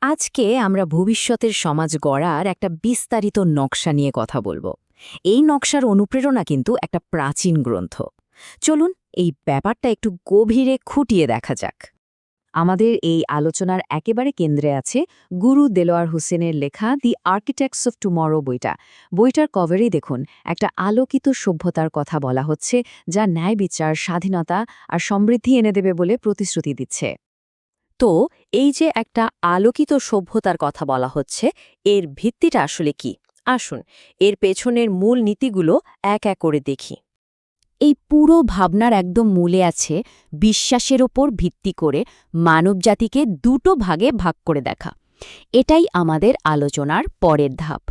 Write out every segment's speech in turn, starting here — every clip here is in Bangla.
আজকে আমরা ভবিষ্যতের সমাজ গড়ার একটা বিস্তারিত নকশা নিয়ে কথা বলবো। এই নকশার অনুপ্রেরণা কিন্তু একটা প্রাচীন গ্রন্থ। চলুন এই ব্যাপারটা একটু গভীরে খুঁটিয়ে দেখা যাক। আমাদের এই আলোচনার একেবারে কেন্দ্রে আছে গুরু দেলোয়ার হোসেনের লেখা দি আর্কিটেক্টস অফ টুমরো বইটার কভারেই দেখুন একটা আলোকিত সভ্যতার কথা বলা হচ্ছে, যা ন্যায় বিচার, স্বাধীনতা আর সমৃদ্ধি এনে দেবে বলে প্রতিশ্রুতি দিচ্ছে। তো এই যে একটা আলোকিত সভ্যতার কথা বলা হচ্ছে, এর ভিত্তিটা আসলে কি? আসুন এর পেছনের মূল নীতিগুলো এক এক করে দেখি। এই পুরো ভাবনার একদম মূলে আছে বিশ্বাসের ওপর ভিত্তি করে মানবজাতিকে দুটো ভাগে ভাগ করে দেখা। এটাই আমাদের আলোচনার পরের ধাপ।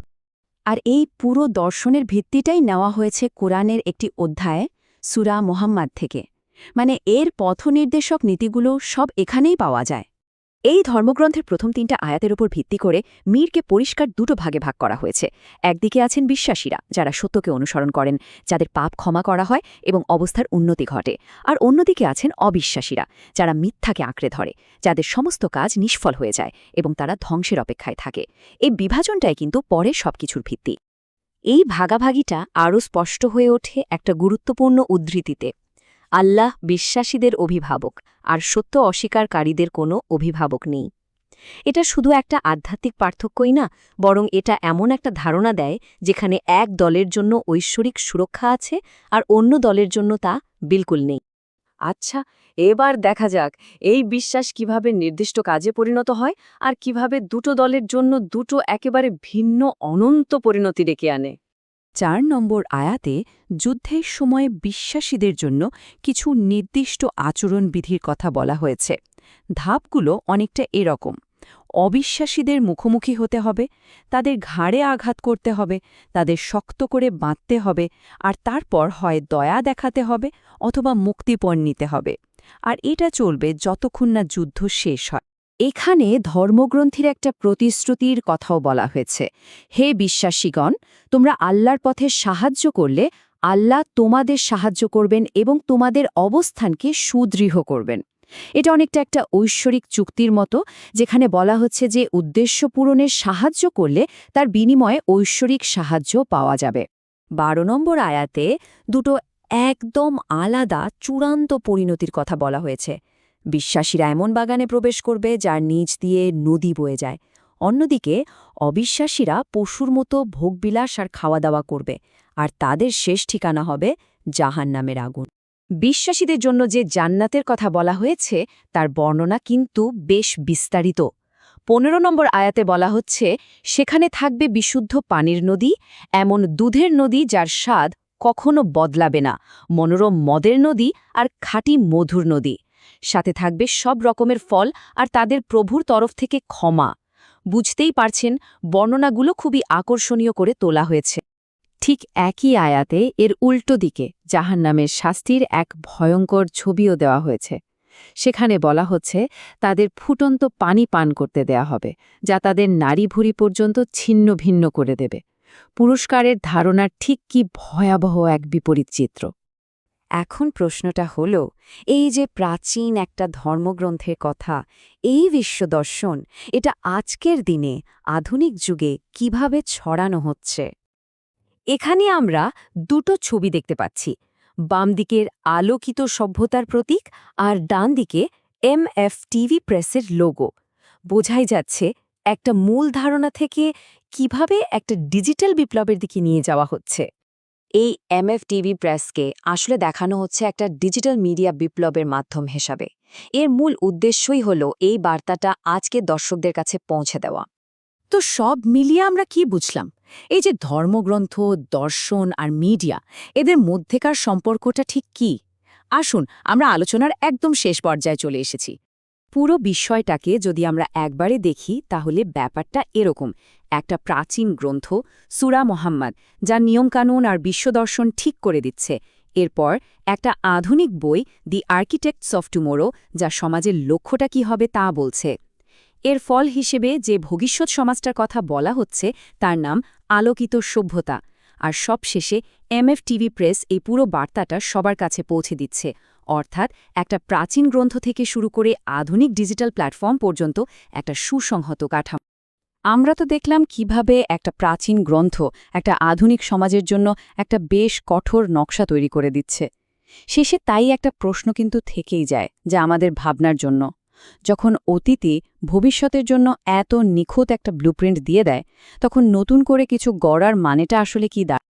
আর এই পুরো দর্শনের ভিত্তিটাই নেওয়া হয়েছে কোরআনের একটি অধ্যায় সূরা মুহাম্মাদ থেকে। মানে এর পথনির্দেশক নীতিগুলো সব এখানেই পাওয়া যায়। এই ধর্মগ্রন্থের প্রথম ৩টা আয়াতের উপর ভিত্তি করে মীরকে পরিষ্কার দুটো ভাগে ভাগ করা হয়েছে। একদিকে আছেন বিশ্বাসীরা, যারা সত্যকে অনুসরণ করেন, যাদের পাপ ক্ষমা করা হয় এবং অবস্থার উন্নতি ঘটে। আর অন্যদিকে আছেন অবিশ্বাসীরা, যারা মিথ্যাকে আঁকড়ে ধরে, যাদের সমস্ত কাজ নিষ্ফল হয়ে যায় এবং তারা ধ্বংসের অপেক্ষায় থাকে। এই বিভাজনটাই কিন্তু পরে সবকিছুর ভিত্তি। এই ভাগাভাগিটা আরও স্পষ্ট হয়ে ওঠে একটা গুরুত্বপূর্ণ উদ্ধৃতিতে: আল্লাহ বিশ্বাসীদের অভিভাবক, আর সত্য অস্বীকারীদের কোনো অভিভাবক নেই। এটা শুধু একটা আধ্যাত্মিক পার্থক্যই না, বরং এটা এমন একটা ধারণা দেয় যেখানে এক দলের জন্য ঐশ্বরিক সুরক্ষা আছে আর অন্য দলের জন্য তা বিলকুল নেই। আচ্ছা, এবার দেখা যাক এই বিশ্বাস কিভাবে নির্দিষ্ট কাজে পরিণত হয় আর কিভাবে দুটো দলের জন্য দুটো একেবারে ভিন্ন অনন্ত পরিণতি ডেকে আনে। ৪ নম্বর আয়াতে যুদ্ধের সময় বিশ্বাসীদের জন্য কিছু নির্দিষ্ট আচরণবিধির কথা বলা হয়েছে। ধাপগুলো অনেকটা এরকম: অবিশ্বাসীদের মুখোমুখি হতে হবে, তাদের ঘাড়ে আঘাত করতে হবে, তাদের শক্ত করে বাঁধতে হবে, আর তারপর হয় দয়া দেখাতে হবে অথবা মুক্তিপণ নিতে হবে। আর এটা চলবে যতক্ষণ না যুদ্ধ শেষ হয়। এখানে ধর্মগ্রন্থির একটা প্রতিশ্রুতির কথাও বলা হয়েছে: হে বিশ্বাসীগণ, তোমরা আল্লাহর পথে সাহায্য করলে আল্লাহ তোমাদের সাহায্য করবেন এবং তোমাদের অবস্থানকে সুদৃঢ় করবেন। এটা অনেকটা একটা ঐশ্বরিক চুক্তির মতো, যেখানে বলা হচ্ছে যে উদ্দেশ্য পূরণের সাহায্য করলে তার বিনিময়ে ঐশ্বরিক সাহায্য পাওয়া যাবে। ১২ নম্বর আয়াতে দুটো একদম আলাদা চূড়ান্ত পরিণতির কথা বলা হয়েছে। বিশ্বাসীরা এমন বাগানে প্রবেশ করবে যার নিচ দিয়ে নদী বয়ে যায়। অন্যদিকে অবিশ্বাসীরা পশুর মতো ভোগবিলাস আর খাওয়া দাওয়া করবে, আর তাদের শেষ ঠিকানা হবে জাহান্নামের আগুন। বিশ্বাসীদের জন্য যে জান্নাতের কথা বলা হয়েছে তার বর্ণনা কিন্তু বেশ বিস্তারিত। ১৫ নম্বর আয়াতে বলা হচ্ছে সেখানে থাকবে বিশুদ্ধ পানির নদী, এমন দুধের নদী যার স্বাদ কখনো বদলাবে না, মনোরম মদের নদী আর খাঁটি মধুর নদী। সাথে থাকবে সব রকমের ফল আর তাদের প্রভুর তরফ থেকে ক্ষমা। বুঝতেই পারছেন, বর্ণনাগুলো খুবই আকর্ষণীয় করে তোলা হয়েছে। ঠিক একই আয়াতে এর উল্টো দিকে জাহান্নামের শাস্তির এক ভয়ঙ্কর ছবিও দেওয়া হয়েছে। সেখানে বলা হচ্ছে তাদের ফুটন্ত পানি পান করতে দেয়া হবে, যা তাদের নাড়ি ভুঁড়ি পর্যন্ত ছিন্ন ভিন্ন করে দেবে। পুরস্কারের ধারণার ঠিক কি ভয়াবহ এক বিপরীত চিত্র। এখন প্রশ্নটা হল, এই যে প্রাচীন একটা ধর্মগ্রন্থের কথা, এই বিশ্বদর্শন, এটা আজকের দিনে আধুনিক যুগে কিভাবে ছড়ানো হচ্ছে? এখানে আমরা দুটো ছবি দেখতে পাচ্ছি: বাম দিকের আলোকিত সভ্যতার প্রতীক আর ডান দিকে এমএফটিভি প্রেসের লোগো। বোঝাই যাচ্ছে একটা মূল ধারণা থেকে কিভাবে একটা ডিজিটাল বিপ্লবের দিকে নিয়ে যাওয়া হচ্ছে। এই এমএফটিভি প্রেসকে আসলে দেখানো হচ্ছে একটা ডিজিটাল মিডিয়া বিপ্লবের মাধ্যম হিসাবে। এর মূল উদ্দেশ্যই হল এই বার্তাটা আজকে দর্শকদের কাছে পৌঁছে দেওয়া। তো সব মিলিয়ে আমরা কি বুঝলাম? এই যে ধর্মগ্রন্থ, দর্শন আর মিডিয়া, এদের মধ্যেকার সম্পর্কটা ঠিক কি? আসুন আমরা আলোচনার একদম শেষ পর্যায়ে চলে এসেছি। পুরো বিষয়টাকে যদি আমরা একবারে দেখি তাহলে ব্যাপারটা এরকম: একটা প্রাচীন গ্রন্থ সূরা মুহাম্মাদ, যা নিয়মকানুন আর বিশ্বদর্শন ঠিক করে দিচ্ছে। এরপর একটা আধুনিক বই দি আর্কিটেক্টস অফ টুমরো, যা সমাজের লক্ষ্যটা কি হবে তা বলছে। এর ফল হিসেবে যে ভবিষ্যৎ সমাজটার কথা বলা হচ্ছে তার নাম আলোকিত সভ্যতা। আর সবশেষে এমএফটিভি প্রেস এই পুরো বার্তাটা সবার কাছে পৌঁছে দিচ্ছে, অর্থাৎ একটা প্রাচীন গ্রন্থ থেকে শুরু করে আধুনিক ডিজিটাল প্ল্যাটফর্ম পর্যন্ত একটা সুসংহত কাঠামো। আমরা তো দেখলাম কিভাবে একটা প্রাচীন গ্রন্থ একটা আধুনিক সমাজের জন্য একটা বেশ কঠোর নকশা তৈরি করে দিচ্ছে। শেষে তাই একটা প্রশ্ন কিন্তু থেকেই যায়, যা আমাদের ভাবনার জন্য। যখন অতীতে ভবিষ্যতের জন্য এত নিখুঁত একটা ব্লুপ্রিন্ট দিয়ে দেয়, তখন নতুন করে কিছু গড়ার মানেটা আসলে কি দাঁড়ায়?